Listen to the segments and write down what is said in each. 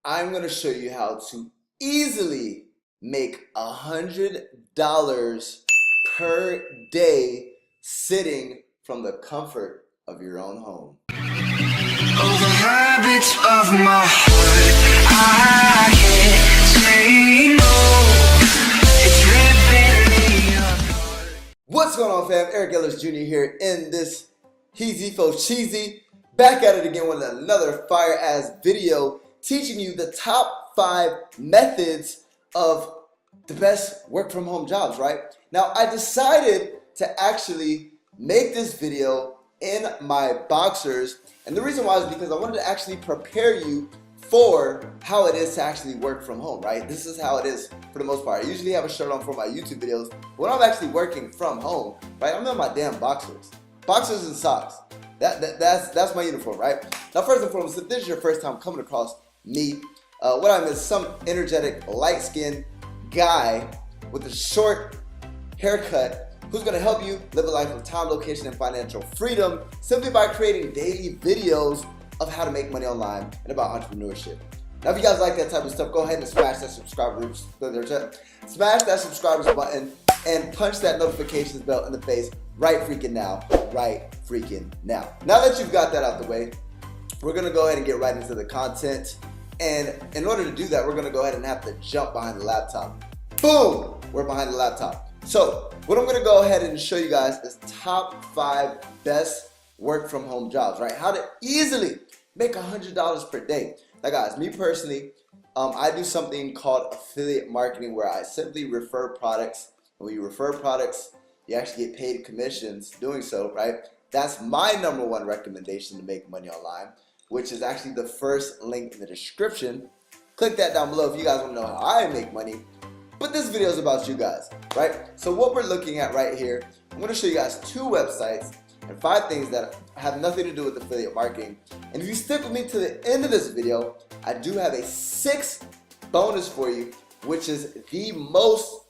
I'm going to show you how to easily make $100 per day sitting from the comfort of your own home. Oh, the habits of my heart, I can't say no. It's ripping me apart. What's going on, fam? Eric Ellis Jr. here in this Heezy Fo Cheesy. Back at it again with another fire-ass video teaching you the top 5 methods of the best work-from-home jobs, right? Now, I decided to actually make this video in my boxers, and the reason why is because I wanted to actually prepare you for how it is to actually work from home, right? This is how it is for the most part. I usually have a shirt on for my YouTube videos. When I'm actually working from home, right, I'm in my damn boxers. Boxers and socks. That's my uniform, right? Now, first and foremost, if this is your first time coming across me, what I'm is some energetic, light-skinned guy with a short haircut who's going to help you live a life of time, location, and financial freedom simply by creating daily videos of how to make money online and about entrepreneurship. Now, if you guys like that type of stuff, go ahead and smash that subscribe button and punch that notifications bell in the face right freaking now. Now that you've got that out the way, we're going to go ahead and get right into the content. And in order to do that, we're going to go ahead and have to jump behind the laptop. Boom! We're behind the laptop. So what I'm going to go ahead and show you guys is top 5 best work from home jobs, right? How to easily make $100 per day. Now guys, me personally, I do something called affiliate marketing where I simply refer products. When you refer products, you actually get paid commissions doing so, right? That's my #1 recommendation to make money online, which is actually the first link in the description. Click that down below if you guys want to know how I make money. But this video is about you guys, right? So what we're looking at right here, I'm going to show you guys 2 websites and 5 things that have nothing to do with affiliate marketing. And if you stick with me to the end of this video, I do have a 6th bonus for you, which is the most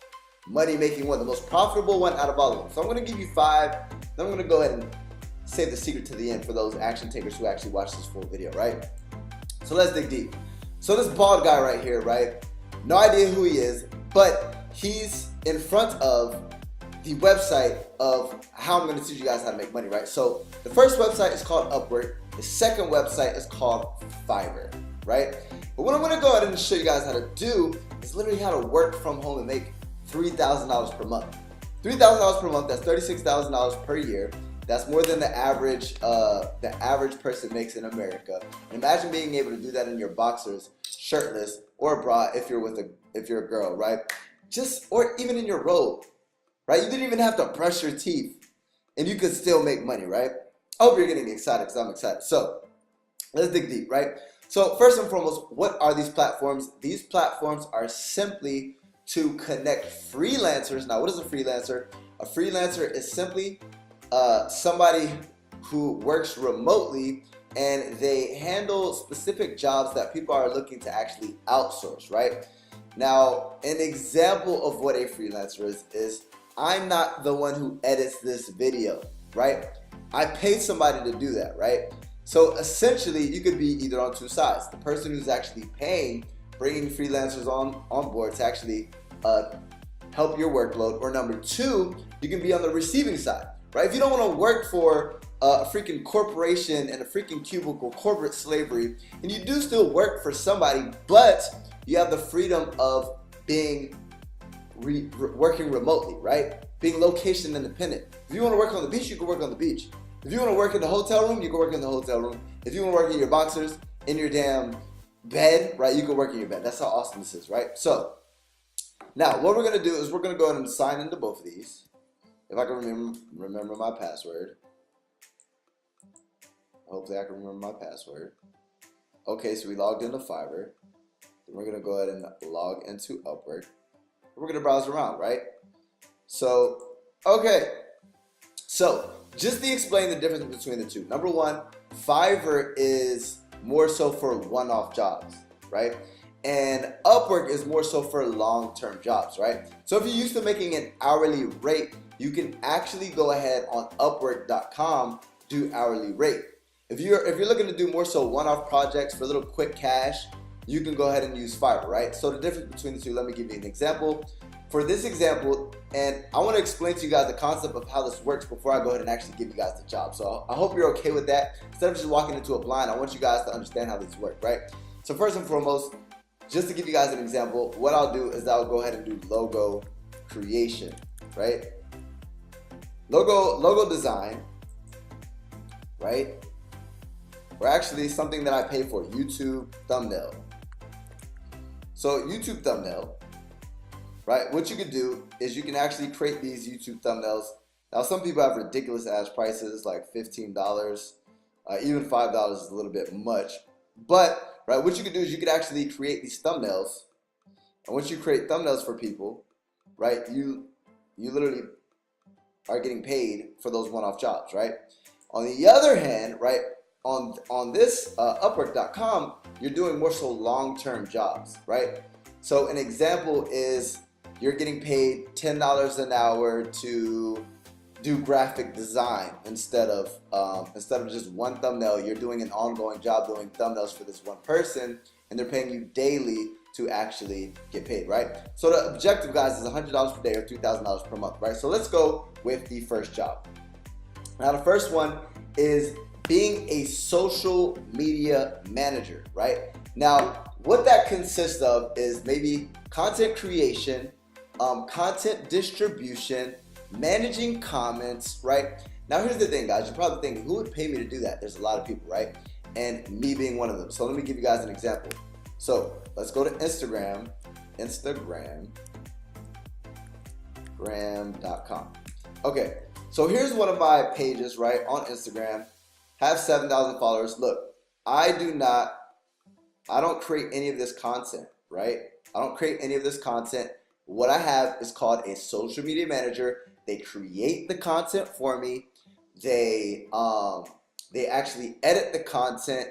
money-making one, the most profitable one out of all of them. So I'm going to give you 5, then I'm going to go ahead and save the secret to the end for those action takers who actually watch this full video, right? So let's dig deep. So this bald guy right here, right? No idea who he is, but he's in front of the website of how I'm going to teach you guys how to make money, right? So the first website is called Upwork. The second website is called Fiverr, right? But what I'm going to go ahead and show you guys how to do is literally how to work from home and make $3,000 per month. $3,000 per month, that's $36,000 per year. That's more than the average person makes in America. And imagine being able to do that in your boxers, shirtless, or a bra if you're a girl, right? Or even in your robe, right? You didn't even have to brush your teeth, and you could still make money, right? I hope you're getting excited because I'm excited. So let's dig deep, right? So first and foremost, what are these platforms? These platforms are simply to connect freelancers. Now, what is a freelancer? A freelancer is simply somebody who works remotely and they handle specific jobs that people are looking to actually outsource, right? Now, an example of what a freelancer is I'm not the one who edits this video, right? I pay somebody to do that, right? So essentially, you could be either on 2 sides. The person who's actually paying, bringing freelancers on board to actually help your workload, or #2, you can be on the receiving side, right? If you don't want to work for a freaking corporation and a freaking cubicle, corporate slavery, and you do still work for somebody, but you have the freedom of being working remotely, right? Being location independent. If you want to work on the beach, you can work on the beach. If you want to work in the hotel room, you can work in the hotel room. If you want to work in your boxers, in your damn bed, right, you can work in your bed. That's how awesome this is, right? So now what we're going to do is we're going to go ahead and sign into both of these. If I can remember my password. Hopefully I can remember my password. Okay, so we logged into Fiverr. Then we're going to go ahead and log into Upwork. We're going to browse around, right? So, okay. So, just to explain the difference between the two. #1, Fiverr is more so for one-off jobs, right? And Upwork is more so for long-term jobs, right? So if you're used to making an hourly rate, you can actually go ahead on Upwork.com, do hourly rate. If you're looking to do more so one-off projects for a little quick cash, you can go ahead and use Fiverr, right? So the difference between the two, let me give you an example. For this example, and I want to explain to you guys the concept of how this works before I go ahead and actually give you guys the job. So I hope you're okay with that. Instead of just walking into a blind, I want you guys to understand how these work, right? So first and foremost, just to give you guys an example, what I'll do is I'll go ahead and do logo creation, right? Logo design, right? Or actually something that I pay for, YouTube thumbnail. So YouTube thumbnail, right? What you could do is you can actually create these YouTube thumbnails. Now some people have ridiculous ass prices like $15, even $5 is a little bit much. But right, what you could do is you could actually create these thumbnails. And once you create thumbnails for people, right, you literally are getting paid for those one-off jobs, right? On the other hand, right, on this Upwork.com, you're doing more so long-term jobs, right? So an example is you're getting paid $10 an hour to do graphic design instead of just one thumbnail. You're doing an ongoing job doing thumbnails for this one person, and they're paying you daily to actually get paid, right? So the objective, guys, is $100 per day or $3,000 per month, right? So let's go with the first job. Now the first one is being a social media manager, right? Now what that consists of is maybe content creation, content distribution, managing comments, right? Now here's the thing, guys, you're probably thinking, who would pay me to do that? There's a lot of people, right? And me being one of them. So let me give you guys an example. So let's go to Instagram.com. Okay, so here's one of my pages, right, on Instagram. Have 7,000 followers. Look, I don't create any of this content, right? I don't create any of this content. What I have is called a social media manager. They create the content for me. They actually edit the content,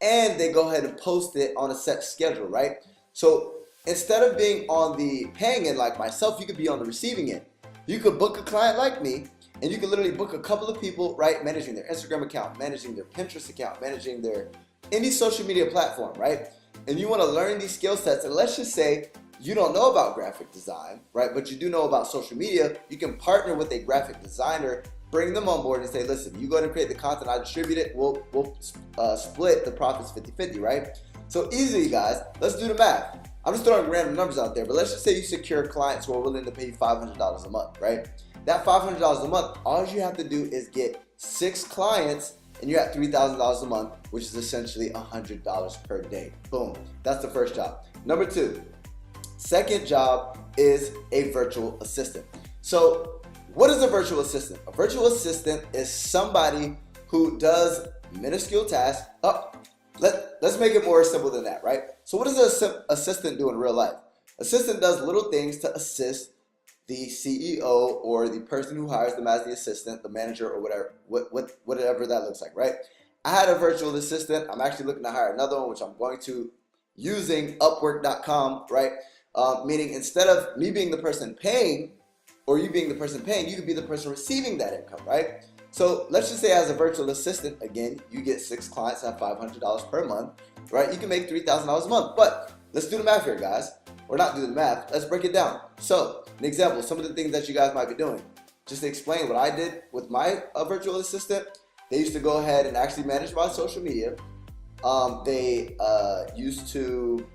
and they go ahead and post it on a set schedule, right? So instead of being on the paying end like myself, you could be on the receiving end. You could book a client like me, and you can literally book a couple of people, right, managing their Instagram account, managing their Pinterest account, managing their any social media platform, right? And you want to learn these skill sets, and let's just say you don't know about graphic design, right, but you do know about social media. You can partner with a graphic designer, bring them on board and say, listen, you go ahead and create the content, I distribute it, we'll split the profits 50-50, right? So easily, guys, let's do the math. I'm just throwing random numbers out there, but let's just say you secure clients who are willing to pay you $500 a month, right? That $500 a month, all you have to do is get 6 clients, and you're at $3,000 a month, which is essentially $100 per day. Boom. That's the first job. Number 2, second job is a virtual assistant. So what is a virtual assistant? A virtual assistant is somebody who does minuscule tasks. Let's make it more simple than that, right? So what does an assistant do in real life? Assistant does little things to assist the CEO or the person who hires them as the assistant, the manager, or whatever that looks like, right? I had a virtual assistant. I'm actually looking to hire another one, which I'm going to using Upwork.com, right? Meaning instead of me being the person paying or you being the person paying, you could be the person receiving that income, right? So let's just say as a virtual assistant, again, you get 6 clients at $500 per month, right? You can make $3,000 a month, but let's do the math here, guys. Or not do the math, let's break it down. So an example, some of the things that you guys might be doing. Just to explain what I did with my virtual assistant, they used to go ahead and actually manage my social media. They used to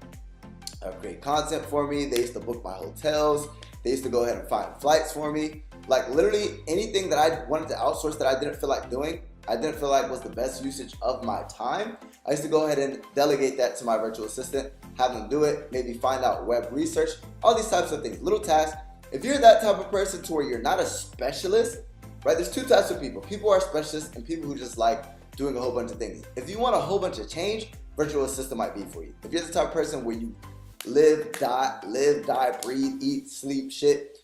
create content for me. They used to book my hotels. They used to go ahead and find flights for me. Like literally anything that I wanted to outsource that I didn't feel like doing, I didn't feel like was the best usage of my time, I used to go ahead and delegate that to my virtual assistant, have them do it, maybe find out web research, all these types of things, little tasks. If you're that type of person to where you're not a specialist, right, there's 2 types of people. People who are specialists and people who just like doing a whole bunch of things. If you want a whole bunch of change, virtual assistant might be for you. If you're the type of person where you live, die, breathe, eat, sleep, shit,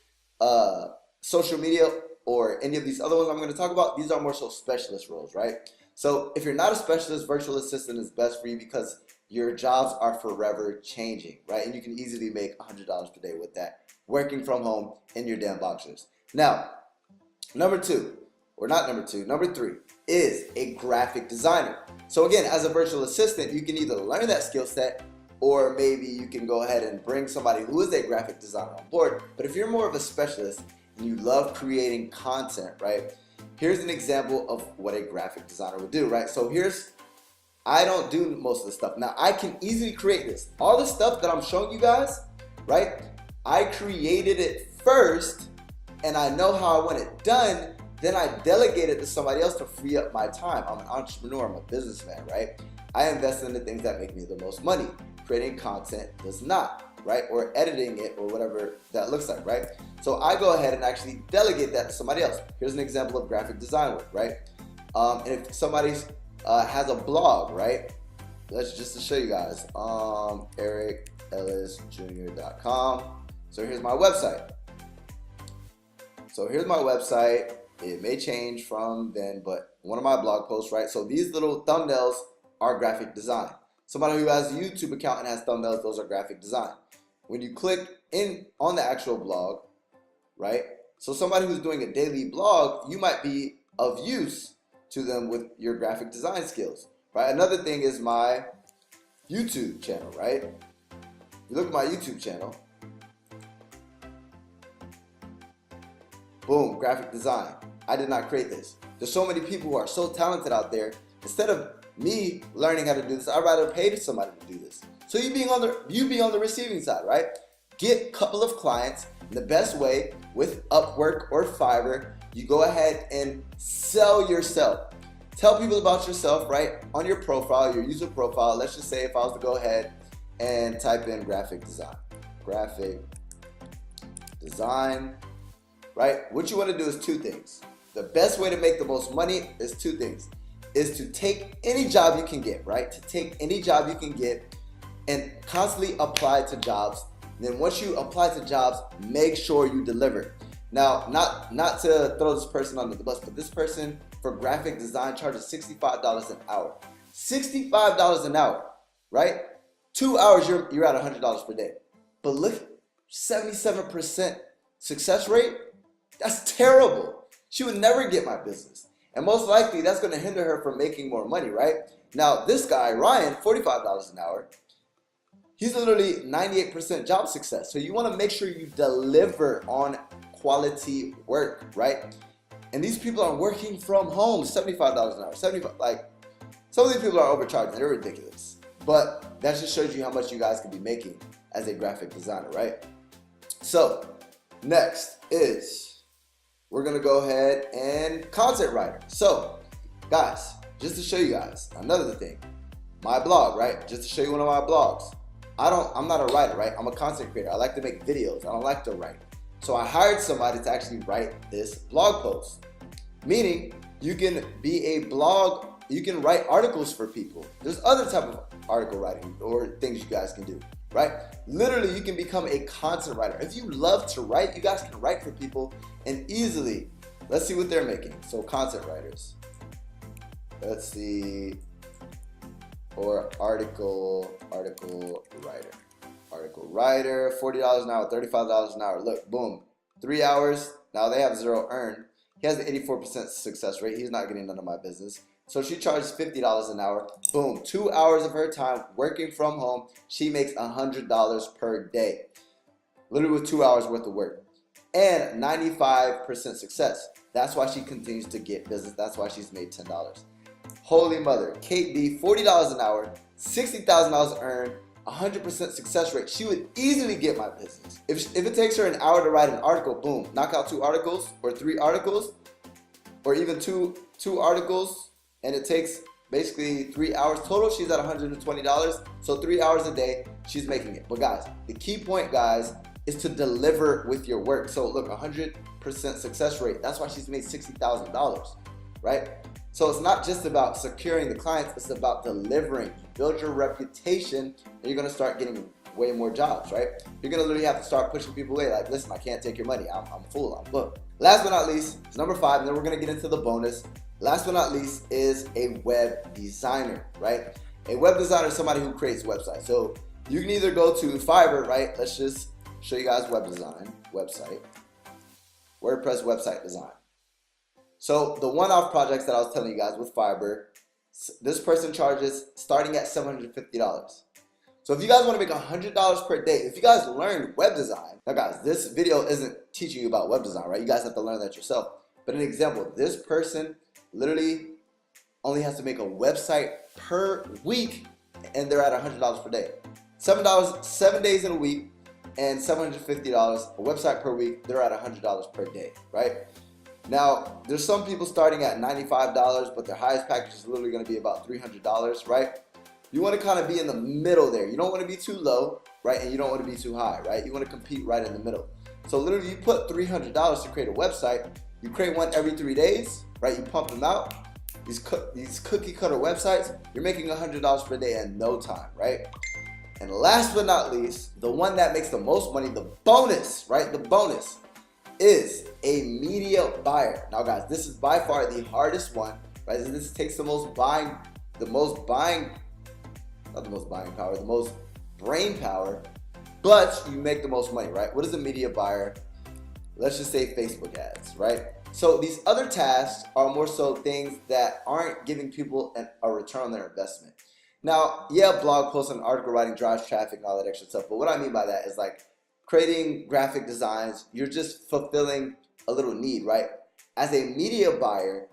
social media, or any of these other ones I'm going to talk about, these are more so specialist roles, right? So if you're not a specialist, virtual assistant is best for you because your jobs are forever changing, right? And you can easily make $100 per day with that, working from home in your damn boxers. Now, number 3 is a graphic designer. So again, as a virtual assistant, you can either learn that skill set or maybe you can go ahead and bring somebody who is a graphic designer on board. But if you're more of a specialist and you love creating content, right? Here's an example of what a graphic designer would do, right? So I don't do most of the stuff. Now, I can easily create this. All the stuff that I'm showing you guys, right? I created it first, and I know how I want it done. Then I delegate it to somebody else to free up my time. I'm an entrepreneur, I'm a businessman, right? I invest in the things that make me the most money. Creating content does not, right? Or editing it or whatever that looks like, right? So I go ahead and actually delegate that to somebody else. Here's an example of graphic design work, right? And if somebody has a blog, right? Let's just to show you guys, EricEllisJr.com. So here's my website. It may change from then, but one of my blog posts, right? So these little thumbnails are graphic design. Somebody who has a YouTube account and has thumbnails, those are graphic design. When you click in on the actual blog, right? So somebody who's doing a daily blog, you might be of use to them with your graphic design skills, right? Another thing is my YouTube channel, right? You look at my YouTube channel, boom, graphic design. I did not create this. There's so many people who are so talented out there. Instead of me learning how to do this, I'd rather pay somebody to do this. So you be on the receiving side, right? Get a couple of clients. The best way with Upwork or Fiverr, you go ahead and sell yourself. Tell people about yourself, right? On your profile, your user profile. Let's just say if I was to go ahead and type in graphic design, right? What you want to do is two things. The best way to make the most money is two things. Is to take any job you can get, right? To take any job you can get and constantly apply to jobs. And then once you apply to jobs, make sure you deliver. Now, not to throw this person under the bus, but this person for graphic design charges $65 an hour. $65 an hour, right? 2 hours, you're at $100 per day. But look, 77% success rate. That's terrible. She would never get my business. And most likely that's going to hinder her from making more money, right? Now, this guy, Ryan, $45 an hour, he's literally 98% job success. So you want to make sure you deliver on quality work, right? And these people are working from home, $75 an hour, some of these people are overcharging, they're ridiculous. But that just shows you how much you guys could be making as a graphic designer, right? So, next is, we're gonna go ahead and content writer. So, guys, just to show you guys another thing, my blog, right? Just to show you one of my blogs. I'm not a writer, right? I'm a content creator. I like to make videos. I don't like to write. So I hired somebody to actually write this blog post. Meaning, you can be a blog, you can write articles for people. There's other type of article writing or things you guys can do, right? Literally, you can become a content writer. If you love to write, you guys can write for people and easily. Let's see what they're making. So content writers. Let's see. Or article writer, $40 an hour, $35 an hour. Look, boom, 3 hours. Now they have zero earned. He has an 84% success rate. He's not getting none of my business. So she charges $50 an hour. Boom, 2 hours of her time working from home. She makes $100 per day. Literally with 2 hours worth of work. And 95% success. That's why she continues to get business. That's why she's made $10. Holy mother. Kate B, $40 an hour, $60,000 earned, 100% success rate. She would easily get my business. If it takes her an hour to write an article, boom, knock out 2 articles or 3 articles, or even two articles, and it takes basically 3 hours total, she's at $120. So 3 hours a day, she's making it. But guys, the key point, guys, is to deliver with your work. So look, 100% success rate. That's why she's made $60,000, right? So it's not just about securing the clients, it's about delivering. You build your reputation, and you're gonna start getting way more jobs, right? You're gonna literally have to start pushing people away. Like, listen, I can't take your money. I'm full, I'm booked. Last but not least, it's number 5, and then we're gonna get into the bonus. Last but not least is a web designer, right? A web designer is somebody who creates websites. So you can either go to Fiverr, right? Let's just show you guys web design, website, WordPress website design. So the one-off projects that I was telling you guys with Fiverr, this person charges starting at $750. So if you guys want to make $100 per day, if you guys learn web design, now guys, this video isn't teaching you about web design, right? You guys have to learn that yourself. But an example, this person literally only has to make a website per week and they're at $100 per day. $7, 7 days in a week, and $750 a website per week, they're at $100 per day, right? Now, there's some people starting at $95, but their highest package is literally gonna be about $300, right? You wanna kind of be in the middle there. You don't wanna be too low, right? And you don't wanna be too high, right? You wanna compete right in the middle. So literally you put $300 to create a website, you create one every 3 days, right? You pump them out. These cookie cutter websites, you're making $100 per day in no time, right? And last but not least, the one that makes the most money, the bonus, right? The bonus is a media buyer. Now guys, this is by far the hardest one, right? This takes the most brain power, but you make the most money, right? What is a media buyer? Let's just say Facebook ads, right? So these other tasks are more so things that aren't giving people a return on their investment. Now, yeah, blog posts and article writing drives traffic and all that extra stuff, but what I mean by that is like creating graphic designs, you're just fulfilling a little need, right? As a media buyer,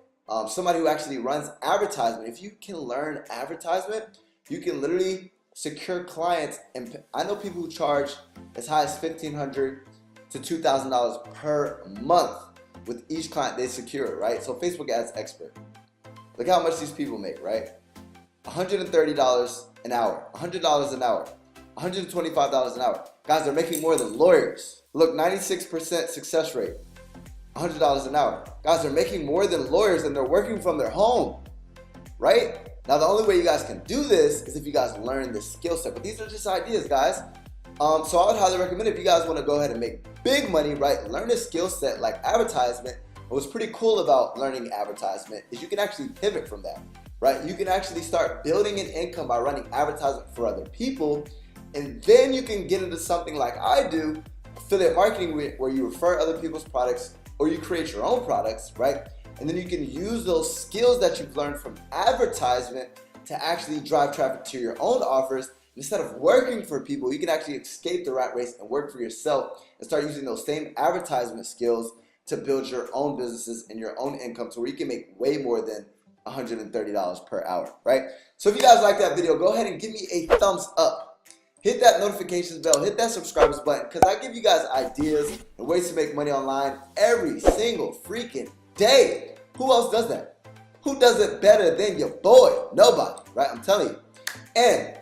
somebody who actually runs advertisement, if you can learn advertisement, you can literally secure clients. And I know people who charge as high as $1,500 to $2,000 per month with each client they secure, right? So Facebook Ads Expert. Look how much these people make, right? $130 an hour, $100 an hour, $125 an hour. Guys, they're making more than lawyers. Look, 96% success rate, $100 an hour. Guys, they're making more than lawyers and they're working from their home, right? Now, the only way you guys can do this is if you guys learn this skill set. But these are just ideas, guys. So I would highly recommend if you guys want to go ahead and make big money, right? Learn a skill set like advertisement. What's pretty cool about learning advertisement is you can actually pivot from that, right? You can actually start building an income by running advertisement for other people. And then you can get into something like I do, affiliate marketing, where you refer other people's products or you create your own products, right? And then you can use those skills that you've learned from advertisement to actually drive traffic to your own offers. Instead of working for people, you can actually escape the rat race and work for yourself and start using those same advertisement skills to build your own businesses and your own income to where you can make way more than $130 per hour, right? So if you guys like that video, go ahead and give me a thumbs up. Hit that notifications bell, hit that subscribers button, because I give you guys ideas and ways to make money online every single freaking day. Who else does that? Who does it better than your boy? Nobody, right? I'm telling you. And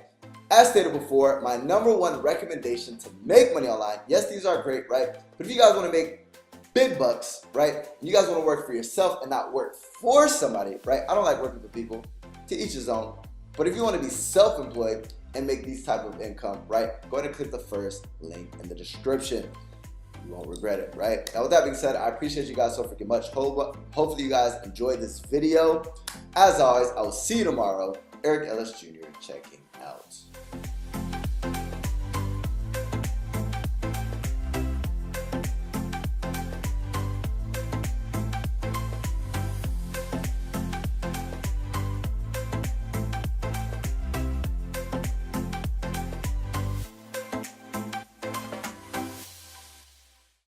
as stated before, my #1 recommendation to make money online, yes, these are great, right? But if you guys want to make big bucks, right? You guys want to work for yourself and not work for somebody, right? I don't like working for people, to each his own. But if you want to be self-employed and make these type of income, right? Go ahead and click the first link in the description. You won't regret it, right? Now with that being said, I appreciate you guys so freaking much. Hopefully you guys enjoyed this video. As always, I will see you tomorrow. Eric Ellis Jr. checking out.